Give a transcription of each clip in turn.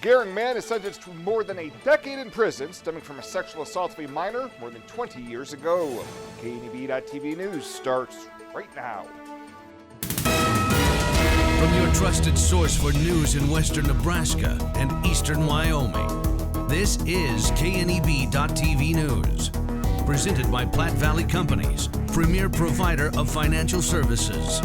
Gering man is sentenced to more than a decade in prison stemming from a sexual assault of a minor more than 20 years ago. KNEB.TV News starts right now. From your trusted source for news in western Nebraska and eastern Wyoming, this is KNEB.TV News. Presented by Platte Valley Companies, premier provider of financial services.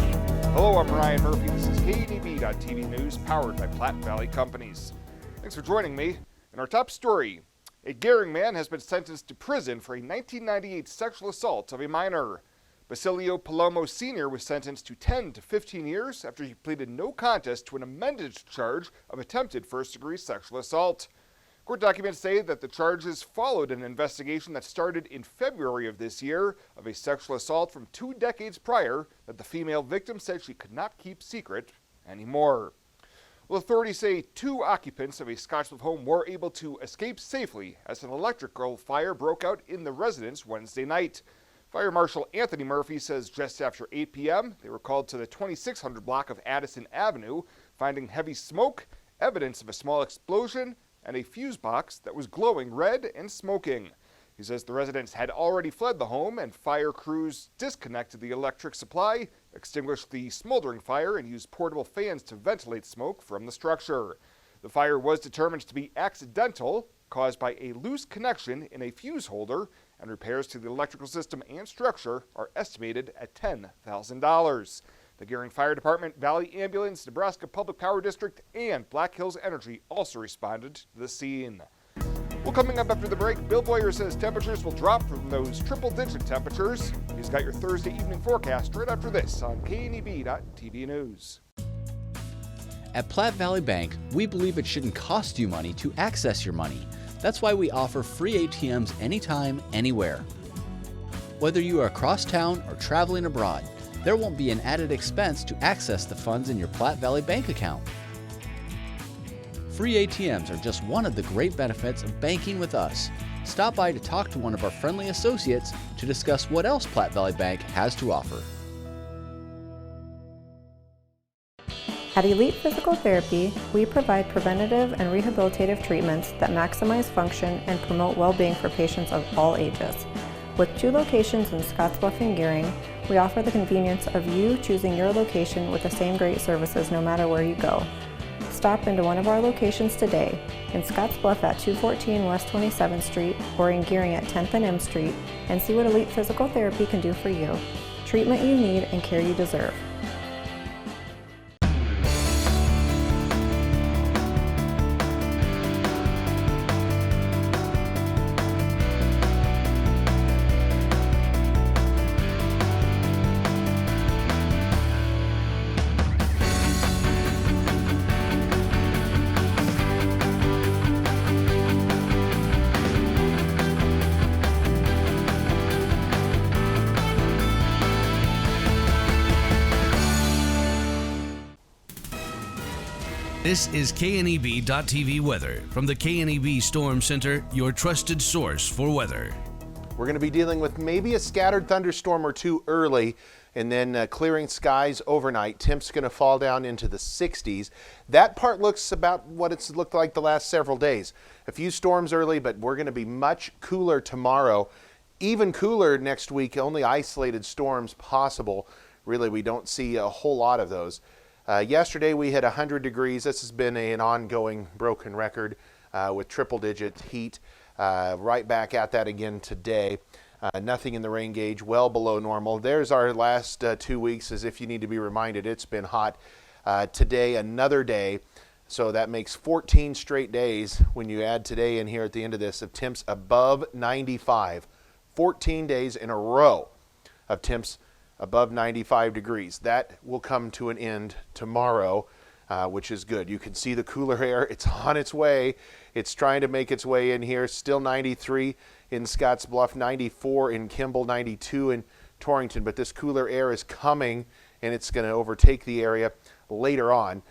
Hello, I'm Ryan Murphy. This is KNEB.TV News, powered by Platte Valley Companies. Thanks for joining me. In our top story, a Gering man has been sentenced to prison for a 1998 sexual assault of a minor. Basilio Palomo Sr. was sentenced to 10 to 15 years after he pleaded no contest to an amended charge of attempted first-degree sexual assault. Court documents say that the charges followed an investigation that started in February of this year of a sexual assault from 2 decades prior that the female victim said she could not keep secret anymore. Well, authorities say 2 occupants of a Scottsbluff home were able to escape safely as an electrical fire broke out in the residence Wednesday night. Fire Marshal Anthony Murphy says just after 8 p.m., they were called to the 2600 block of Addison Avenue, finding heavy smoke, evidence of a small explosion, and a fuse box that was glowing red and smoking. He says the residents had already fled the home and fire crews disconnected the electric supply, extinguished the smoldering fire, and used portable fans to ventilate smoke from the structure. The fire was determined to be accidental, caused by a loose connection in a fuse holder, and repairs to the electrical system and structure are estimated at $10,000. The Gering Fire Department, Valley Ambulance, Nebraska Public Power District, and Black Hills Energy also responded to the scene. Well, coming up after the break, Bill Boyer says temperatures will drop from those triple-digit temperatures. He's got your Thursday evening forecast right after this on KNEB.TV News. At Platte Valley Bank, we believe it shouldn't cost you money to access your money. That's why we offer free ATMs anytime, anywhere. Whether you are across town or traveling abroad, there won't be an added expense to access the funds in your Platte Valley Bank account. Free ATMs are just one of the great benefits of banking with us. Stop by to talk to one of our friendly associates to discuss what else Platte Valley Bank has to offer. At Elite Physical Therapy, we provide preventative and rehabilitative treatments that maximize function and promote well-being for patients of all ages. With 2 locations in Scottsbluff and Gering, we offer the convenience of you choosing your location with the same great services no matter where you go. Stop into one of our locations today, in Scottsbluff at 214 West 27th Street or in Gering at 10th and M Street, and see what Elite Physical Therapy can do for you. Treatment you need and care you deserve. This is KNEB.TV weather from the KNEB Storm Center, your trusted source for weather. We're going to be dealing with maybe a scattered thunderstorm or 2 early, and then clearing skies overnight. Temps going to fall down into the 60s. That part looks about what it's looked like the last several days. A few storms early, but we're going to be much cooler tomorrow. Even cooler next week, only isolated storms possible. Really, we don't see a whole lot of those. Yesterday we hit 100 degrees. This has been an ongoing broken record with triple-digit heat. Right back at that again today. Nothing in the rain gauge, well below normal. There's our last 2 weeks, as if you need to be reminded it's been hot. Today, another day, so that makes 14 straight days when you add today in here at the end of this of temps above 95. 14 days in a row of temps above 95 degrees. That will come to an end tomorrow, which is good. You can see the cooler air. It's on its way. It's trying to make its way in here. Still 93 in Scottsbluff, 94 in Kimball, 92 in Torrington. But this cooler air is coming, and it's going to overtake the area later on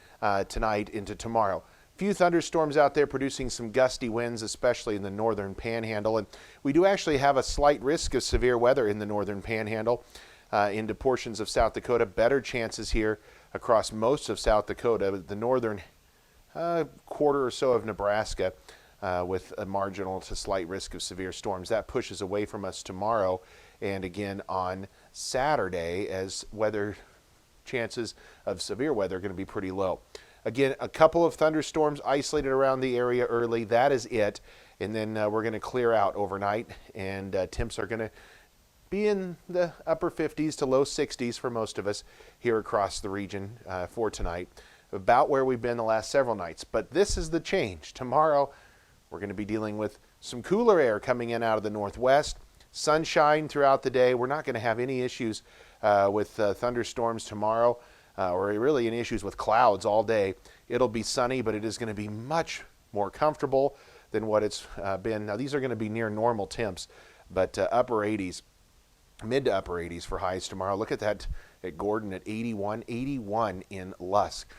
tonight into tomorrow. Few thunderstorms out there producing some gusty winds, especially in the northern Panhandle. And we do actually have a slight risk of severe weather in the northern Panhandle. Into portions of South Dakota. Better chances here across most of South Dakota. The northern a quarter or so of Nebraska with a marginal to slight risk of severe storms. That pushes away from us tomorrow and again on Saturday, as weather chances of severe weather are going to be pretty low. Again, a couple of thunderstorms isolated around the area early. That is it. And then we're going to clear out overnight, and temps are going to be in the upper 50s to low 60s for most of us here across the region for tonight, about where we've been the last several nights. But this is the change. Tomorrow, we're going to be dealing with some cooler air coming in out of the northwest. Sunshine throughout the day. We're not going to have any issues with thunderstorms tomorrow, or really any issues with clouds all day. It'll be sunny, but it is going to be much more comfortable than what it's been. Now, these are going to be near normal temps, but upper 80s, mid to upper 80s for highs tomorrow. Look at that at Gordon at 81 in Lusk.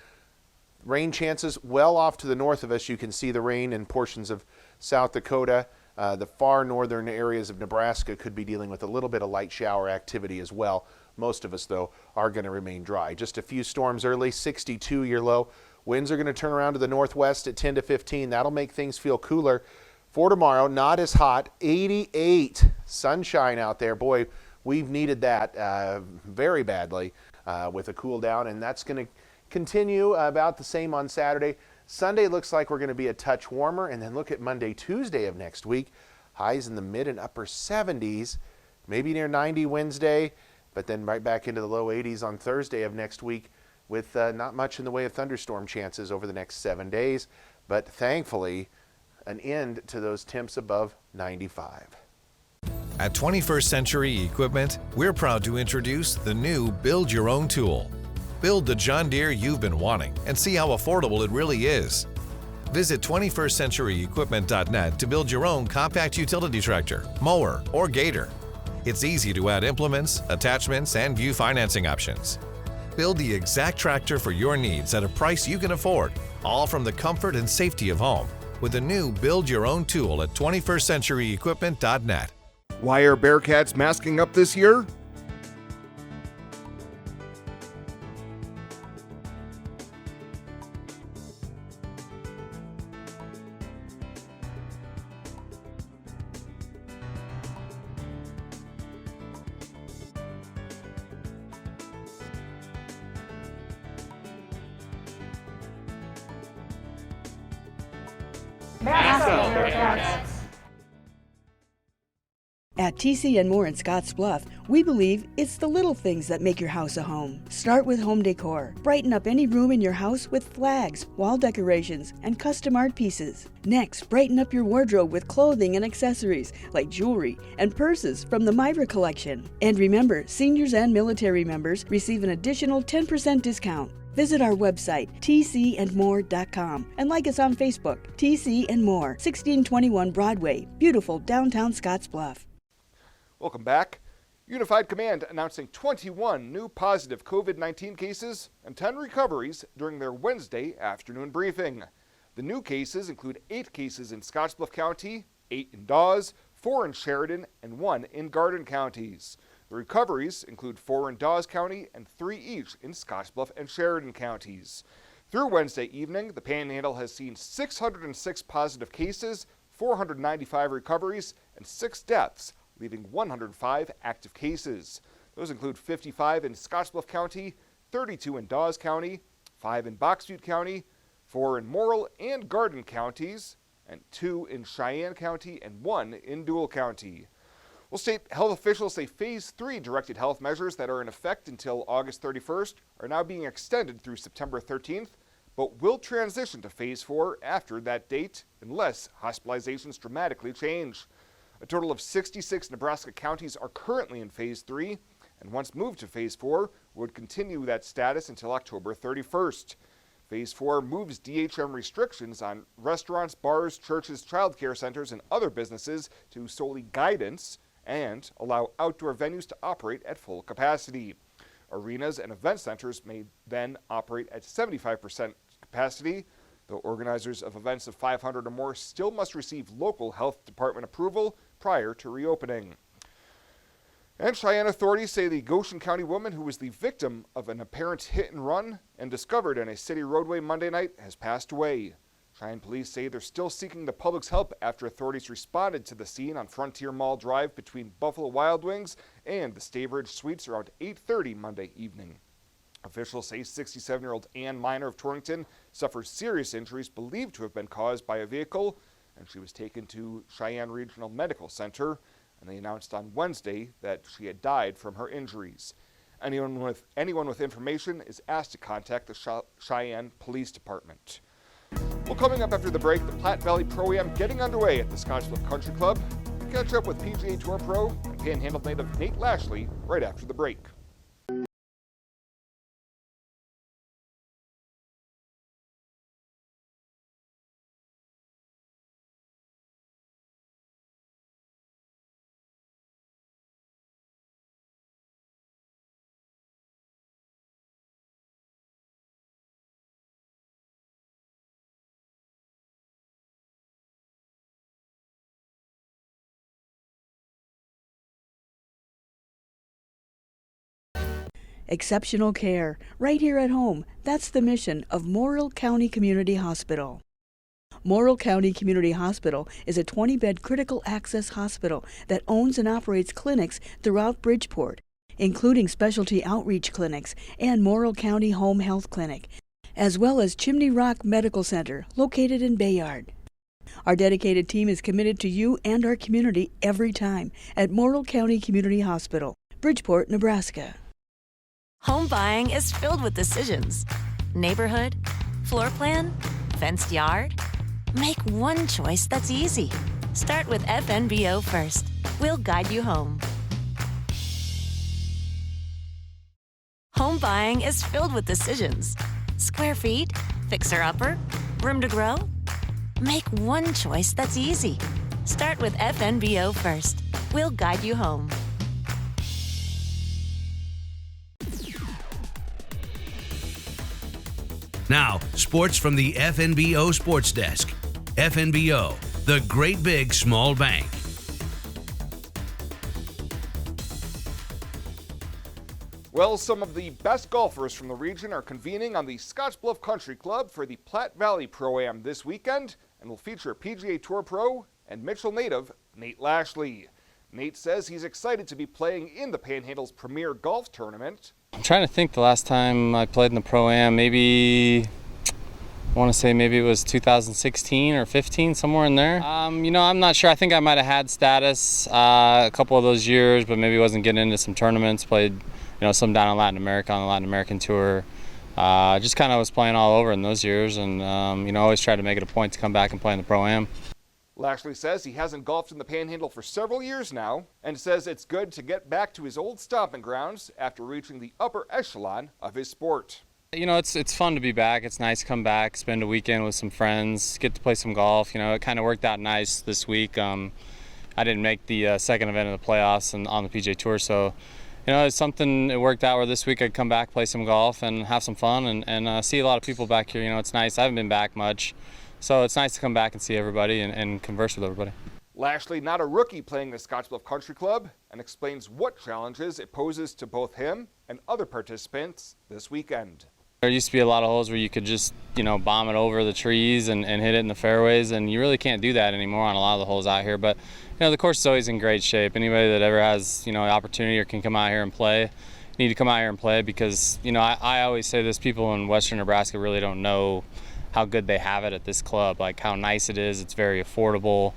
Rain chances well off to the north of us. You can see the rain in portions of South Dakota. The far northern areas of Nebraska could be dealing with a little bit of light shower activity as well. Most of us, though, are going to remain dry. Just a few storms early, 62 year low. Winds are going to turn around to the northwest at 10 to 15. That'll make things feel cooler for tomorrow. Not as hot, 88. Sunshine out there. Boy, we've needed that very badly with a cool down, and that's going to continue about the same on Saturday. Sunday looks like we're going to be a touch warmer, and then look at Monday, Tuesday of next week. Highs in the mid and upper 70s, maybe near 90 Wednesday, but then right back into the low 80s on Thursday of next week with not much in the way of thunderstorm chances over the next 7 days, but thankfully an end to those temps above 95. At 21st Century Equipment, we're proud to introduce the new Build Your Own tool. Build the John Deere you've been wanting and see how affordable it really is. Visit 21stcenturyequipment.net to build your own compact utility tractor, mower, or gator. It's easy to add implements, attachments, and view financing options. Build the exact tractor for your needs at a price you can afford, all from the comfort and safety of home, with the new Build Your Own tool at 21stcenturyequipment.net. Why are Bearcats masking up this year? At TC and More in Scottsbluff, we believe it's the little things that make your house a home. Start with home decor. Brighten up any room in your house with flags, wall decorations, and custom art pieces. Next, brighten up your wardrobe with clothing and accessories like jewelry and purses from the Myra collection. And remember, seniors and military members receive an additional 10% discount. Visit our website, tcandmore.com, and like us on Facebook, TC and More, 1621 Broadway, beautiful downtown Scottsbluff. Welcome back. Unified Command announcing 21 new positive COVID-19 cases and 10 recoveries during their Wednesday afternoon briefing. The new cases include 8 cases in Scottsbluff County, 8 in Dawes, 4 in Sheridan, and 1 in Garden counties. The recoveries include 4 in Dawes County and 3 each in Scottsbluff and Sheridan counties. Through Wednesday evening, the Panhandle has seen 606 positive cases, 495 recoveries, and 6 deaths, leaving 105 active cases. Those include 55 in Scottsbluff County, 32 in Dawes County, 5 in Box Butte County, 4 in Morrill and Garden counties, and 2 in Cheyenne County and 1 in Dual County. Well, state health officials say Phase 3 directed health measures that are in effect until August 31st are now being extended through September 13th, but will transition to Phase 4 after that date unless hospitalizations dramatically change. A total of 66 Nebraska counties are currently in Phase 3, and once moved to Phase 4, would continue that status until October 31st. Phase 4 moves DHM restrictions on restaurants, bars, churches, child care centers, and other businesses to solely guidance and allow outdoor venues to operate at full capacity. Arenas and event centers may then operate at 75% capacity, though organizers of events of 500 or more still must receive local health department approval prior to reopening. And Cheyenne authorities say the Goshen County woman who was the victim of an apparent hit and run and discovered in a city roadway Monday night has passed away. Cheyenne police say they're still seeking the public's help after authorities responded to the scene on Frontier Mall Drive between Buffalo Wild Wings and the Stavridge Suites around 8:30 Monday evening. Officials say 67-year-old Ann Miner of Torrington suffered serious injuries believed to have been caused by a vehicle, and she was taken to Cheyenne Regional Medical Center, and they announced on Wednesday that she had died from her injuries. Anyone with information is asked to contact the Cheyenne Police Department. Well, coming up after the break, the Platte Valley Pro Am getting underway at the Scottsbluff Country Club. We'll catch up with PGA Tour Pro and Panhandle native Nate Lashley right after the break. Exceptional care, right here at home. That's the mission of Morrill County Community Hospital. Morrill County Community Hospital is a 20-bed critical access hospital that owns and operates clinics throughout Bridgeport, including specialty outreach clinics and Morrill County Home Health Clinic, as well as Chimney Rock Medical Center, located in Bayard. Our dedicated team is committed to you and our community every time at Morrill County Community Hospital, Bridgeport, Nebraska. Home buying is filled with decisions. Neighborhood, floor plan, fenced yard. Make one choice that's easy. Start with FNBO first. We'll guide you home. Home buying is filled with decisions. Square feet, fixer-upper, room to grow. Make one choice that's easy. Start with FNBO first. We'll guide you home. Now, sports from the FNBO Sports Desk. FNBO, the great big small bank. Well, some of the best golfers from the region are convening on the Scottsbluff Country Club for the Platte Valley Pro Am this weekend, and will feature PGA Tour Pro and Mitchell native Nate Lashley. Nate says he's excited to be playing in the Panhandle's premier golf tournament. I'm trying to think the last time I played in the Pro Am, maybe I want to say maybe it was 2016 or 15, somewhere in there. I'm not sure. I think I might have had status a couple of those years, but maybe wasn't getting into some tournaments. Played, some down in Latin America on the Latin American tour. Just kind of was playing all over in those years, and always tried to make it a point to come back and play in the Pro Am. Lashley says he hasn't golfed in the Panhandle for several years now, and says it's good to get back to his old stomping grounds after reaching the upper echelon of his sport. It's fun to be back. It's nice to come back, spend a weekend with some friends, get to play some golf. It kind of worked out nice this week. I didn't make the second event of the playoffs and on the PGA Tour, so it's something. It worked out where this week I'd come back, play some golf, and have some fun, and see a lot of people back here. It's nice. I haven't been back much. So it's nice to come back and see everybody and converse with everybody. Lashley, not a rookie playing the Scottsbluff Country Club, and explains what challenges it poses to both him and other participants this weekend. There used to be a lot of holes where you could just, bomb it over the trees and hit it in the fairways, and you really can't do that anymore on a lot of the holes out here. But, the course is always in great shape. Anybody that ever has, an opportunity or can come out here and play, need to come out here and play because, I always say this, people in western Nebraska really don't know how good they have it at this club, like how nice it is. It's very affordable,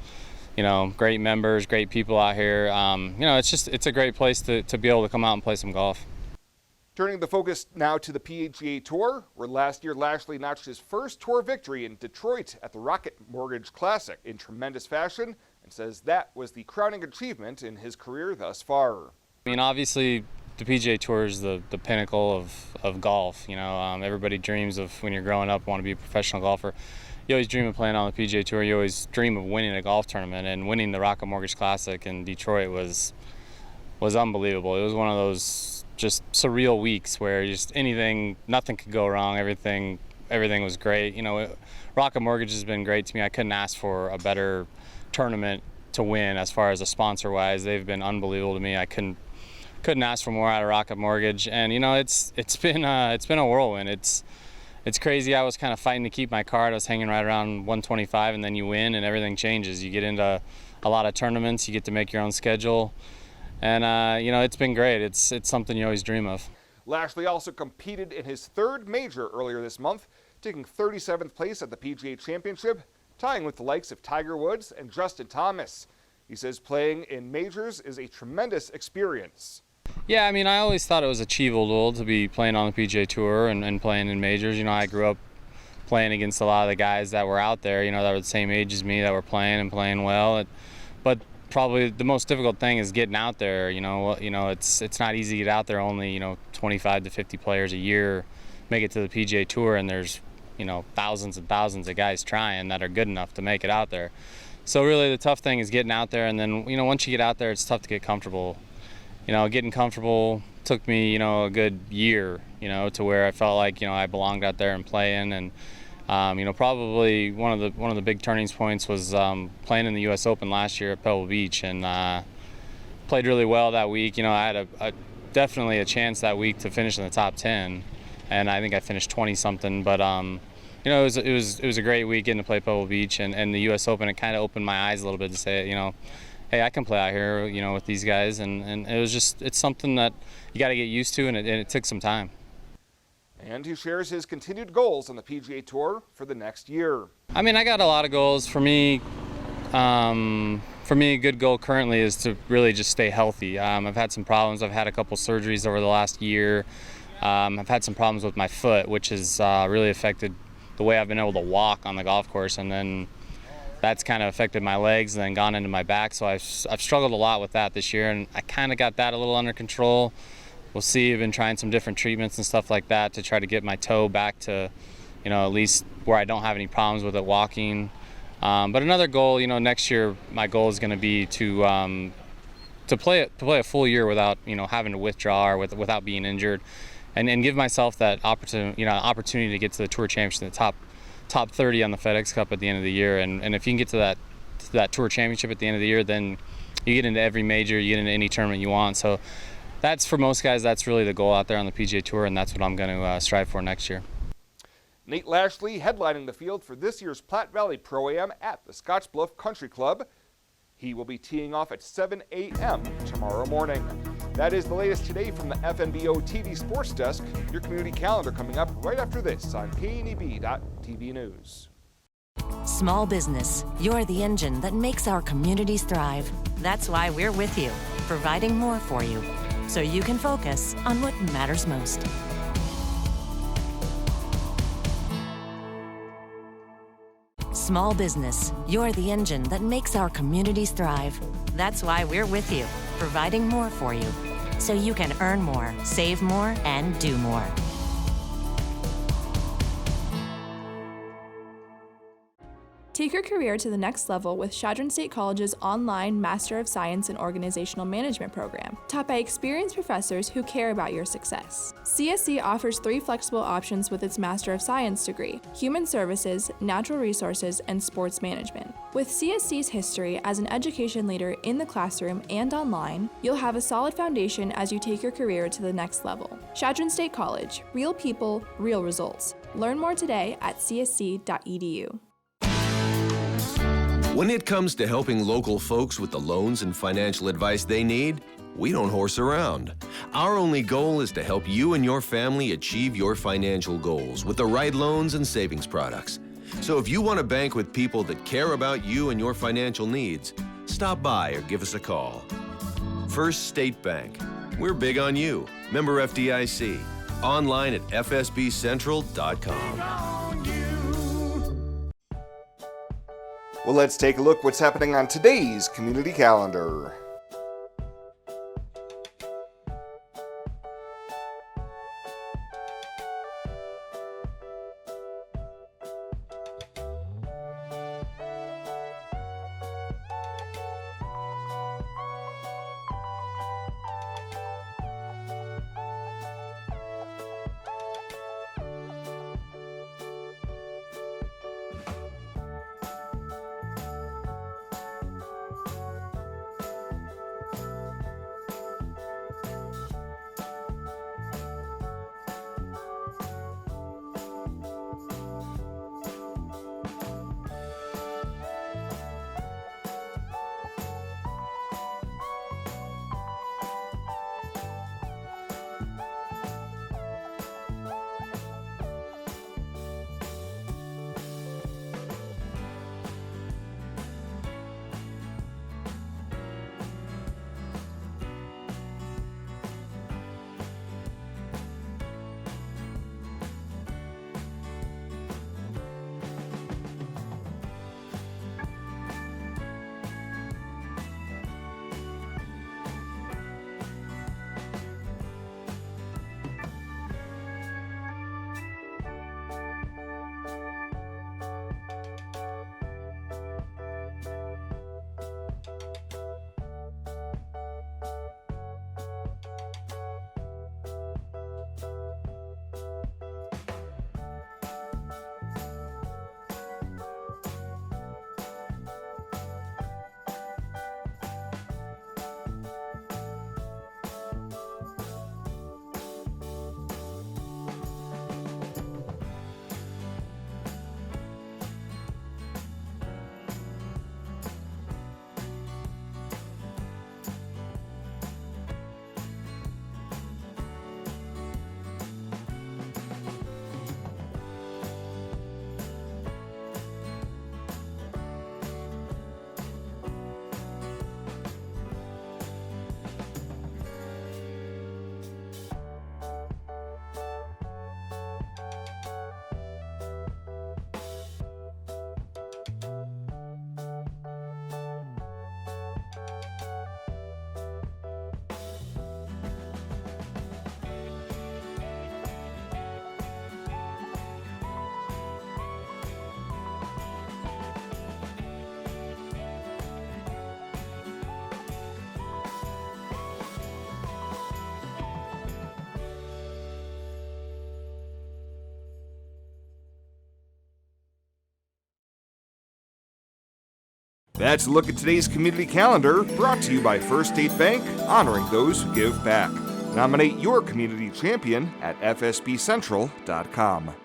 great members, great people out here. It's a great place to be able to come out and play some golf. Turning the focus now to the PGA Tour, where last year Lashley notched his first tour victory in Detroit at the Rocket Mortgage Classic in tremendous fashion, and says that was the crowning achievement in his career thus far. Obviously, the PGA Tour is the pinnacle of golf. Everybody dreams of, when you're growing up, want to be a professional golfer. You always dream of playing on the PGA Tour. You always dream of winning a golf tournament, and winning the Rocket Mortgage Classic in Detroit was unbelievable. It was one of those just surreal weeks where nothing could go wrong. Everything was great. Rocket Mortgage has been great to me. I couldn't ask for a better tournament to win as far as a sponsor-wise. They've been unbelievable to me. I couldn't couldn't ask for more out of Rocket Mortgage. And you know, it's been a whirlwind. It's crazy. I was kind of fighting to keep my card. I was hanging right around 125, and then you win and everything changes. You get into a lot of tournaments, you get to make your own schedule, and you know, it's been great. It's something you always dream of. Lashley also competed in his third major earlier this month, taking 37th place at the PGA Championship, tying with the likes of Tiger Woods and Justin Thomas. He says playing in majors is a tremendous experience. Yeah, I mean, I always thought it was achievable to be playing on the PGA Tour and playing in majors. You know, I grew up playing against a lot of the guys that were out there, you know, that were the same age as me, that were playing and playing well. But probably the most difficult thing is getting out there. You know, it's not easy to get out there. Only, you know, 25 to 50 players a year make it to the PGA Tour, and there's, you know, thousands and thousands of guys trying that are good enough to make it out there. So really the tough thing is getting out there, and then, you know, once you get out there, it's tough to get comfortable. You know, getting comfortable took me, you know, a good year, you know, to where I felt like, you know, I belonged out there and playing. And you know, probably one of the big turning points was playing in the U.S. Open last year at Pebble Beach, and played really well that week. You know, I had definitely a chance that week to finish in the top 10, and I think I finished 20-something. But you know, it was a great week getting to play Pebble Beach, and the U.S. Open. It kind of opened my eyes a little bit to say, you know, hey, I can play out here, you know, with these guys, and it was just, it's something that you got to get used to, and it took some time. And he shares his continued goals on the PGA Tour for the next year. I mean, I got a lot of goals. For me, a good goal currently is to really just stay healthy. I've had some problems. I've had a couple surgeries over the last year. I've had some problems with my foot, which has really affected the way I've been able to walk on the golf course, and then that's kind of affected my legs and then gone into my back. So I've struggled a lot with that this year, and I kind of got that a little under control. We'll see. I've been trying some different treatments and stuff like that to try to get my toe back to, you know, at least where I don't have any problems with it walking. But another goal, you know, next year my goal is going to be to play a full year without, you know, having to withdraw or without being injured, and give myself that opportunity to get to the Tour Championship, the top 30 on the FedEx Cup at the end of the year. And if you can get to that Tour Championship at the end of the year, then you get into every major, you get into any tournament you want. So that's, for most guys, that's really the goal out there on the PGA Tour, and that's what I'm going to strive for next year. Nate Lashley headlining the field for this year's Platte Valley Pro Am at the Scottsbluff Country Club. He will be teeing off at 7 a.m. tomorrow morning. That is the latest today from the FNBO TV Sports Desk. Your community calendar coming up right after this on KNEB.TV News. Small business, you're the engine that makes our communities thrive. That's why we're with you, providing more for you, so you can focus on what matters most. Small business, you're the engine that makes our communities thrive. That's why we're with you, providing more for you, so you can earn more, save more, and do more. Take your career to the next level with Chadron State College's online Master of Science in Organizational Management program, taught by experienced professors who care about your success. CSC offers 3 flexible options with its Master of Science degree: Human Services, Natural Resources, and Sports Management. With CSC's history as an education leader in the classroom and online, you'll have a solid foundation as you take your career to the next level. Chadron State College, real people, real results. Learn more today at csc.edu. When it comes to helping local folks with the loans and financial advice they need, we don't horse around. Our only goal is to help you and your family achieve your financial goals with the right loans and savings products. So if you want to bank with people that care about you and your financial needs, stop by or give us a call. First State Bank. We're big on you. Member FDIC. Online at fsbcentral.com. Well, let's take a look what's happening on today's community calendar. That's a look at today's community calendar, brought to you by First State Bank, honoring those who give back. Nominate your community champion at fsbcentral.com.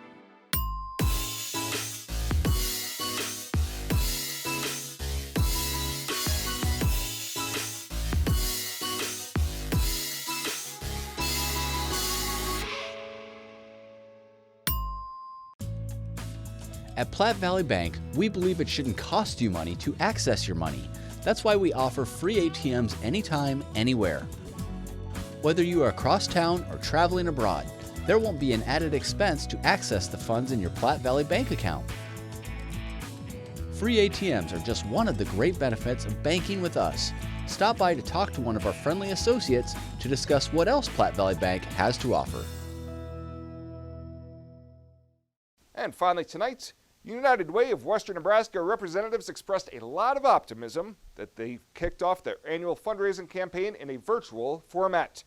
At Platte Valley Bank, we believe it shouldn't cost you money to access your money. That's why we offer free ATMs anytime, anywhere. Whether you are across town or traveling abroad, there won't be an added expense to access the funds in your Platte Valley Bank account. Free ATMs are just one of the great benefits of banking with us. Stop by to talk to one of our friendly associates to discuss what else Platte Valley Bank has to offer. And finally tonight, United Way of Western Nebraska representatives expressed a lot of optimism that they kicked off their annual fundraising campaign in a virtual format.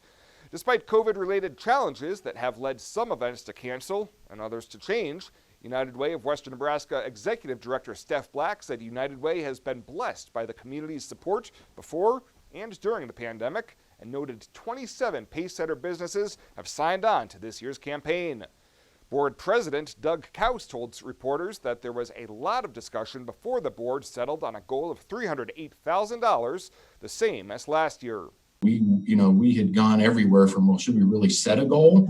Despite COVID-related challenges that have led some events to cancel and others to change, United Way of Western Nebraska Executive Director Steph Black said United Way has been blessed by the community's support before and during the pandemic, and noted 27 Pacesetter businesses have signed on to this year's campaign. Board President Doug Kaus told reporters that there was a lot of discussion before the board settled on a goal of $308,000, the same as last year. We had gone everywhere from, well, should we really set a goal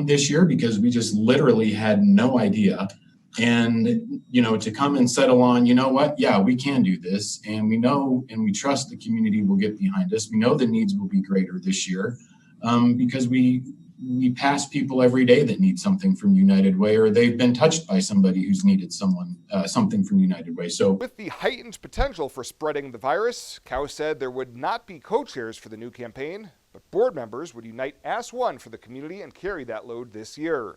this year? Because we just literally had no idea. And, to come and settle on, yeah, we can do this. And we know and we trust the community will get behind us. We know the needs will be greater this year because we pass people every day that need something from United Way, or they've been touched by somebody who's needed something from United Way. So, with the heightened potential for spreading the virus, Kaus said there would not be co-chairs for the new campaign, but board members would unite as one for the community and carry that load this year.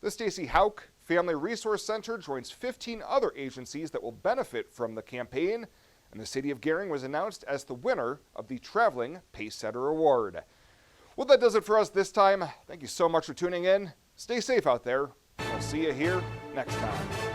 The Stacy Hauk Family Resource Center joins 15 other agencies that will benefit from the campaign, and the city of Gering was announced as the winner of the Traveling Pacesetter Award. Well, that does it for us this time. Thank you so much for tuning in. Stay safe out there. I'll see you here next time.